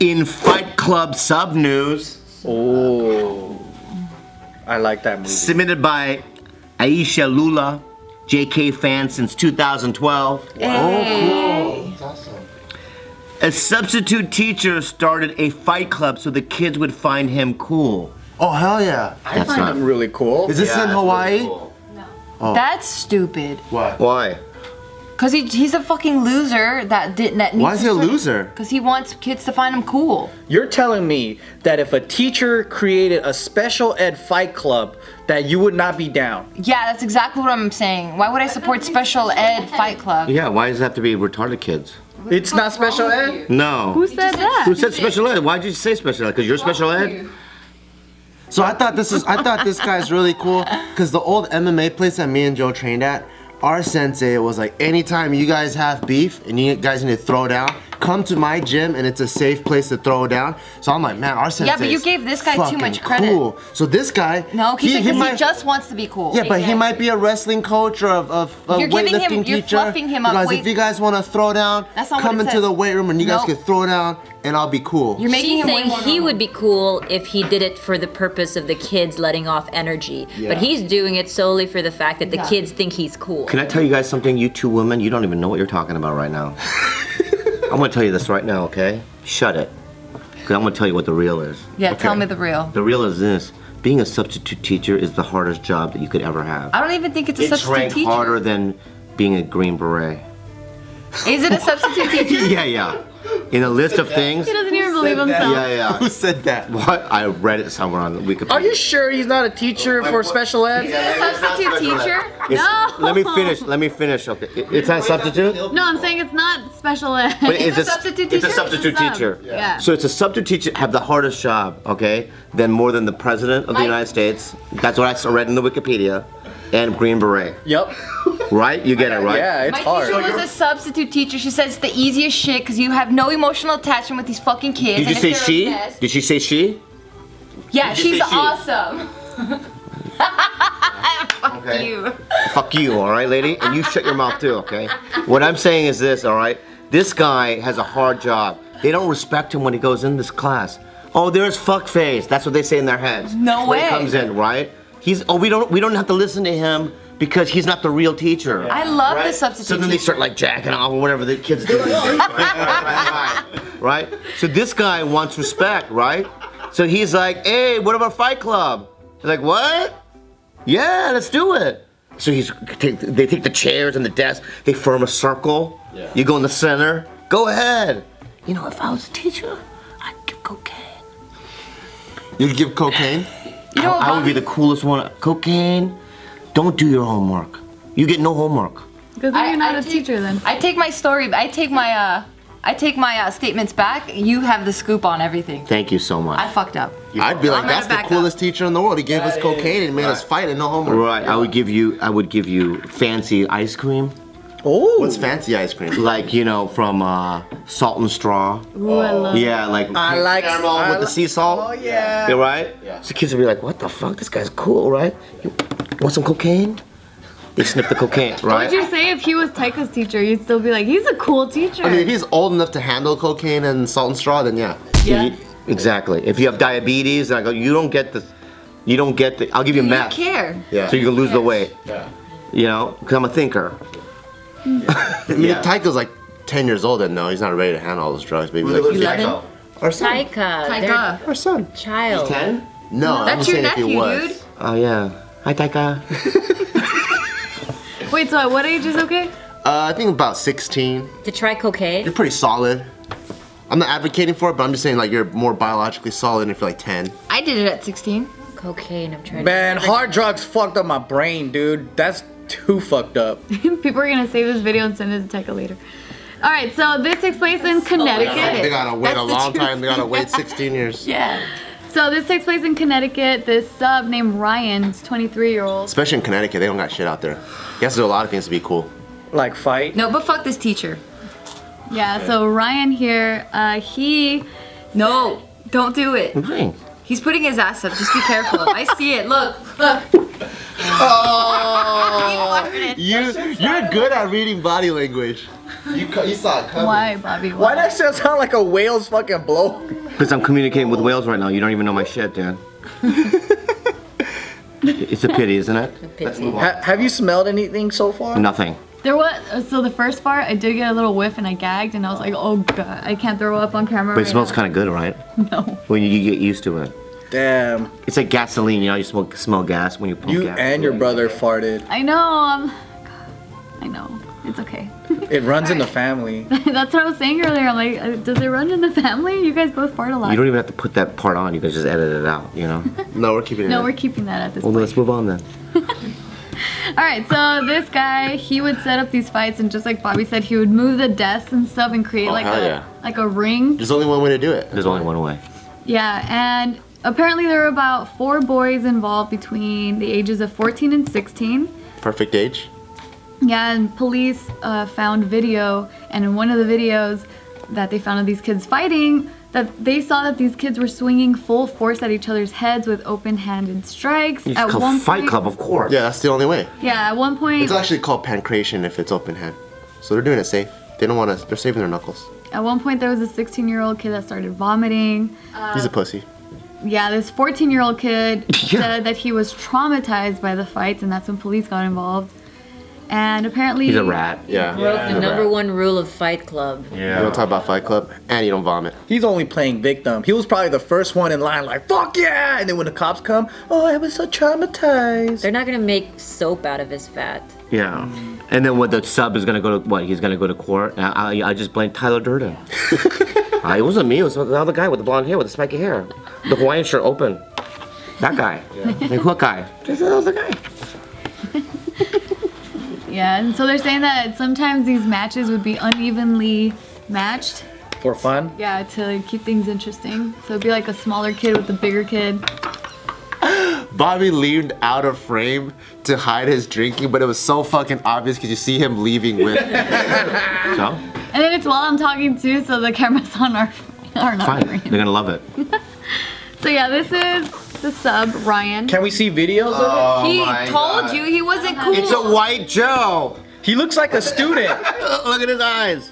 In Fight Club sub news. Oh, I like that movie. Submitted by Aisha Lula, JK fan since 2012. Hey. Oh, cool. That's awesome. A substitute teacher started a fight club so the kids would find him cool. Oh, hell yeah. I find him really cool. Is this in Hawaii? Really cool. Oh. That's stupid. What? Why? Cause he's a fucking loser that needs. Why is he a loser? Cause he wants kids to find him cool. You're telling me that if a teacher created a special ed fight club, that you would not be down? Yeah, that's exactly what I'm saying. Why would I support special ed fight club? Yeah, why does it have to be retarded kids? It's not special ed? No. Who said that? Who said special ed? Why did you say special ed? Because you're special ed? So I thought this guy's really cool because the old MMA place that me and Joe trained at, our sensei was like, anytime you guys have beef and you guys need to throw down, come to my gym and it's a safe place to throw down. So I'm like, man, our sensei. Yeah, but you gave this guy too much credit. Cool. So this guy. No, he just wants to be cool. Yeah, but he might be a wrestling coach or a weightlifting teacher. You're fluffing him up. Guys, if you guys want to throw down, That's not come what it into says. the weight room and you guys can throw down and I'll be cool. You're making She's him saying way more he normal. would be cool if he did it for the purpose of the kids letting off energy. Yeah. But he's doing it solely for the fact that the kids think he's cool. Can I tell you guys something, you two women? You don't even know what you're talking about right now. I'm gonna tell you this right now, okay? Shut it. Because I'm gonna tell you what the real is. Yeah, okay? tell me the real. The real is this. Being a substitute teacher is the hardest job that you could ever have. I don't even think it's a It's substitute ranked teacher. harder than being a Green Beret. Is it a substitute teacher? Yeah. In a list of things. He doesn't even believe himself. Yeah. Who said that? What? I read it somewhere on Wikipedia. Are you sure he's not a teacher for special ed? Is it a substitute teacher? It's- Let me finish. Okay. It's not a substitute? No, I'm saying it's not special ed. But it's a substitute It's a teacher? substitute It's a sub. teacher. Yeah. So it's a substitute teacher have the hardest job, okay? Than more than the president of the Like- United States. That's what I read in the Wikipedia. And Green Beret. Yep. Right? You get it, right? Yeah, it's My hard. teacher was a substitute teacher. She said it's the easiest shit because you have no emotional attachment with these fucking kids. Did you and say if they're she? a mess- Did she say she? Yeah, Did you she's say she? awesome. Fuck Okay. you. Fuck you, all right, lady? And you shut your mouth too, okay? What I'm saying is this, all right? This guy has a hard job. They don't respect him when he goes in this class. Oh, there's fuckface. That's what they say in their heads. No when way. he comes in, right? We don't have to listen to him because he's not the real teacher. I love the Right? substitute So then they teacher. start like jacking off or whatever the kids do. Right? So this guy wants respect, right? So he's like, hey, what about Fight Club? He's like, what? Yeah, let's do it. So they take the chairs and the desks, they form a circle. Yeah. You go in the center. Go ahead. You know, if I was a teacher, I'd give cocaine. You'd give cocaine? You know what, I would be Bobby? the coolest one. Cocaine. Don't do your homework. You get no homework. Because then you're not a teacher then. I take my statements back. You have the scoop on everything. Thank you so much. I fucked up. I'd be like, I'm gonna that's the back coolest teacher in the world. He gave us cocaine and made us fight and no homework. Right. I would give you fancy ice cream, Oh. What's fancy ice cream? like from Salt and Straw. Ooh, I love Yeah, like I like caramel with the sea salt. Oh yeah. Yeah, right? Yeah. So kids would be like, what the fuck? This guy's cool, right? You want some cocaine? They sniff the cocaine, What right? would you say if he was Taika's teacher? You'd still be like, he's a cool teacher. I mean, if he's old enough to handle cocaine and salt and straw, then yeah. Yeah. Exactly. If you have diabetes, I go, you don't get the, I'll give you You meth. care. Yeah. So you can lose the weight. Yeah. Because I'm a thinker. I mean, if Taika's like 10 years old, then no, he's not ready to handle all those drugs. Maybe like 11? our son. Taika, Taika. Our son. their child. 10? No, I'm That's just your saying if he nephew, was. dude. Oh, yeah. Hi, Taika. Wait, so at what age is okay? I think about 16. To try cocaine? You're pretty solid. I'm not advocating for it, but I'm just saying like you're more biologically solid if you're like 10. I did it at 16. Cocaine, I'm trying Man, hard drugs fucked up my brain, dude. That's too fucked up. People are gonna save this video and send it to Taika later. All right, so this takes place in Connecticut. They gotta wait That's a the long truth. time. They gotta wait 16 years. Yeah. So this takes place in Connecticut. This sub named Ryan, he's 23-year-old. Especially in Connecticut, they don't got shit out there. He has to do a lot of things to be cool. Like fight. No, but fuck this teacher. Yeah, so Ryan here, he No, don't do it. Okay. He's putting his ass up. Just be careful. I see it. Look. You're good at reading body language. You saw it coming. Why, Bobby? Why that shit sound like a whale's fucking blow? Because I'm communicating with whales right now. You don't even know my shit, Dan. It's a pity, isn't it? Have you smelled anything so far? Nothing. There was so the first part I did get a little whiff and I gagged and I was like, oh god, I can't throw up on camera. But it smells kind of good, right? No. When you get used to it. Damn. It's like gasoline, you know, you smell gas when you pump You gas. and your brother farted. I know. I know. It's okay. It runs in the family. That's what I was saying earlier. I'm like, does it run in the family? You guys both fart a lot. You don't even have to put that part on. You can just edit it out, you know? No, we're keeping it. No, we're keeping that at this Well, point. let's move on then. All right, so this guy, he would set up these fights, and just like Bobby said, he would move the desks and stuff and create like a ring. There's only one way to do it. There's only one way. Yeah, and apparently there were about 4 boys involved between the ages of 14 and 16. Perfect age. Yeah, and police found video, and in one of the videos that they found of these kids fighting, that they saw that these kids were swinging full force at each other's heads with open-handed strikes. It's called Fight Club, of course. Yeah, that's the only way. Yeah, at one point. It's actually called pancration if it's open hand. So they're doing it safe. They don't want to. They're saving their knuckles. At one point, there was a 16-year-old kid that started vomiting. He's a pussy. Yeah, this 14-year-old kid said that he was traumatized by the fights, and that's when police got involved. And apparently... He's a rat. Yeah. Broke the number one rule of Fight Club. You don't talk about Fight Club, and you don't vomit. He's only playing victim. He was probably the first one in line, like, fuck yeah! And then when the cops come, oh, I was so traumatized. They're not gonna make soap out of his fat. Yeah. And then what, the sub is going to go to, what, he's going to go to court? I just blame Tyler Durden. It wasn't me, it was the other guy with the blonde hair, with the spiky hair. The Hawaiian shirt open. That guy. Like, what guy? Just the other guy. Yeah, and so they're saying that sometimes these matches would be unevenly matched. For fun? Yeah, to keep things interesting. So it'd be like a smaller kid with a bigger kid. Bobby leaned out of frame to hide his drinking, but it was so fucking obvious because you see him leaving with. So? And then it's while I'm talking too, so the camera's on our not Fine. screen. They're going to love it. So yeah, this is the sub, Ryan. Can we see videos of He told you he wasn't cool. It's a white Joe. it? He looks like a student. Look at his eyes.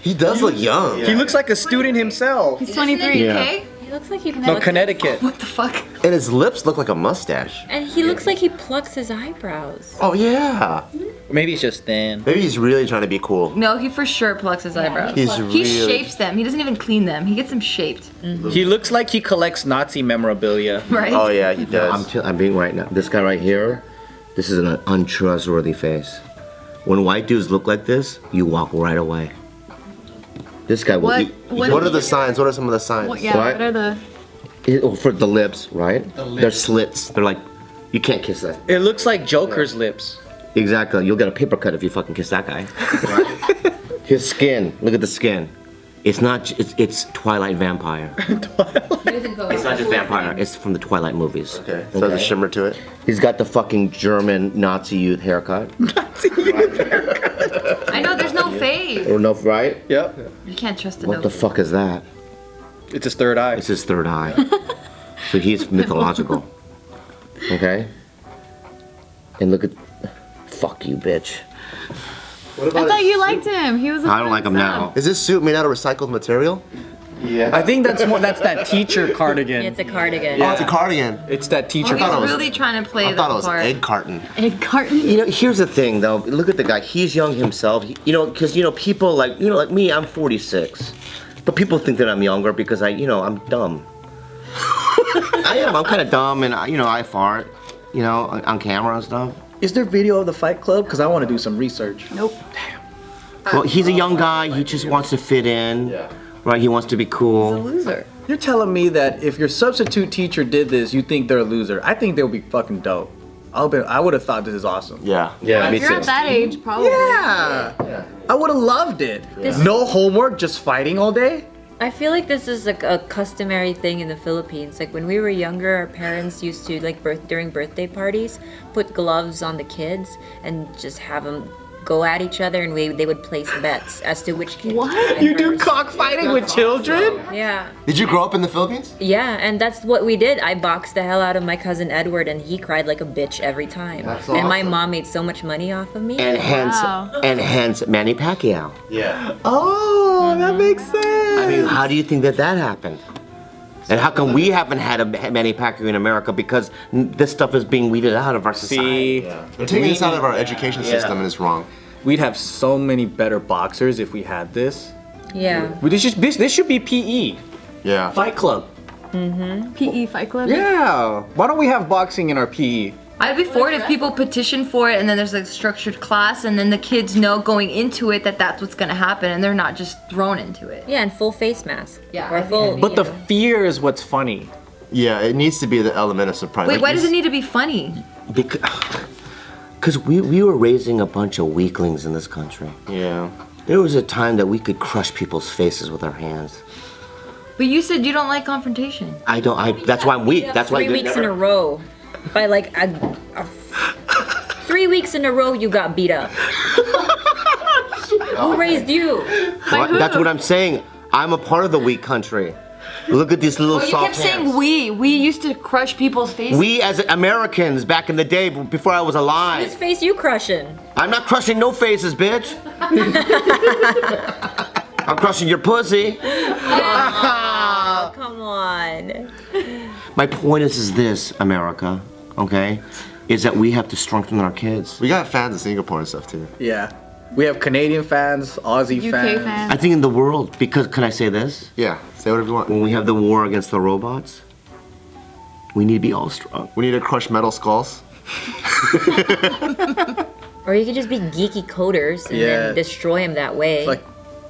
He does look young. He looks like a student himself. He's 23. Yeah. Okay. He looks like he No, plucks, Connecticut. What the fuck? And his lips look like a mustache. and he looks like he plucks his eyebrows. Oh yeah. Maybe he's just thin. Maybe he's really trying to be cool. No, he for sure plucks his eyebrows. He's He really. shapes them. He doesn't even clean them. He gets them shaped. He looks like he collects Nazi memorabilia. Right? Oh yeah, he does. I'm being right now. This guy right here, this is an untrustworthy face. When white dudes look like this, you walk right away. This guy will. What are the signs? What are some of the signs? What, yeah, What? what are the... For the lips, right? They're slits. They're like, you can't kiss that. It looks like Joker's lips. Exactly. You'll get a paper cut if you fucking kiss that guy. His skin. Look at the skin. It's not. It's Twilight vampire. It's not just vampire. It's from the Twilight movies. Okay. So there's a shimmer to it. He's got the fucking German Nazi youth haircut. I know there's no fade. Or no, right? Yep. You can't trust a What no the fade. fuck is that? It's his third eye. It's his third eye. So he's mythological. Okay? And look at. Fuck you, bitch. What I thought you liked him. He was a I don't fun like him sub. now. Is this suit made out of recycled material? I think that's that teacher cardigan. It's a cardigan. Oh, it's a cardigan. It's that teacher He's cardigan. really trying to play I the thought it was part. egg carton. Egg carton. You know, here's the thing, though. Look at the guy. He's young himself. Because people like me. I'm 46, but people think that I'm younger because I'm dumb. I am. I'm kind of dumb, and I fart, on camera and stuff. Is there video of the Fight Club? Because I want to do some research. Nope. Well, he's a young guy. He just wants to fit in, right? He wants to be cool. Loser. You're telling me that if your substitute teacher did this, you think they're a loser. I think they'll be fucking dope. I would have thought this is awesome. Yeah. Yeah, me If you're too. at that age, probably. Yeah. I would have loved it. No homework, just fighting all day. I feel like this is like a customary thing in the Philippines. Like when we were younger, our parents used to during birthday parties, put gloves on the kids and just have them go at each other, and they would place bets as to which kid. What? You do cockfighting with children? Yeah. Did you grow up in the Philippines? Yeah, and that's what we did. I boxed the hell out of my cousin Edward, and he cried like a bitch every time. That's And my awesome. mom made so much money off of me. And Wow. hence Manny Pacquiao. Yeah. Oh, that makes sense. I mean, how do you think that happened? And how come we haven't had a Manny Pacquiao in America? Because this stuff is being weeded out of our society. See, They're taking this out of our education system and it's wrong. we'd have so many better boxers if we had this. Yeah. This should be PE. Yeah. Fight Club. PE Fight Club. Yeah. Why don't we have boxing in our PE? I'd be for it if people petition for it and then there's like a structured class and then the kids know going into it that that's what's gonna happen and they're not just thrown into it. Yeah, and full face mask. Yeah, Or I full. think But the fear is what's funny. Yeah, it needs to be the element of surprise. Wait, Like why you does it need to be funny? Because we were raising a bunch of weaklings in this country. Yeah. There was a time that we could crush people's faces with our hands. But you said you don't like confrontation. That's why I'm weak. That's why 3 weeks in a row. By like 3 weeks in a row, you got beat up. Who raised you? That's what I'm saying. I'm a part of the weak country. Look at these little Well, you soft kept saying hands. we. We used to crush people's faces. We as Americans back in the day before I was Whose alive. face you crushing? I'm not crushing no faces, bitch. I'm crushing your pussy. Oh, come on. My point is this, America, okay? Is that we have to strengthen our kids. We got fans in Singapore and stuff too. Yeah. We have Canadian fans, Aussie UK fans. fans. I think in the world, because, can I say this? Yeah, say whatever you want. When we have the war against the robots, we need to be all strong. We need to crush metal skulls. Or you could just be geeky coders and Yeah. then destroy them that way. It's like,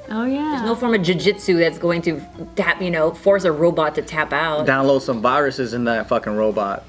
Oh yeah. no form of jujitsu that's going to tap, force a robot to tap out. download some viruses in that fucking robot.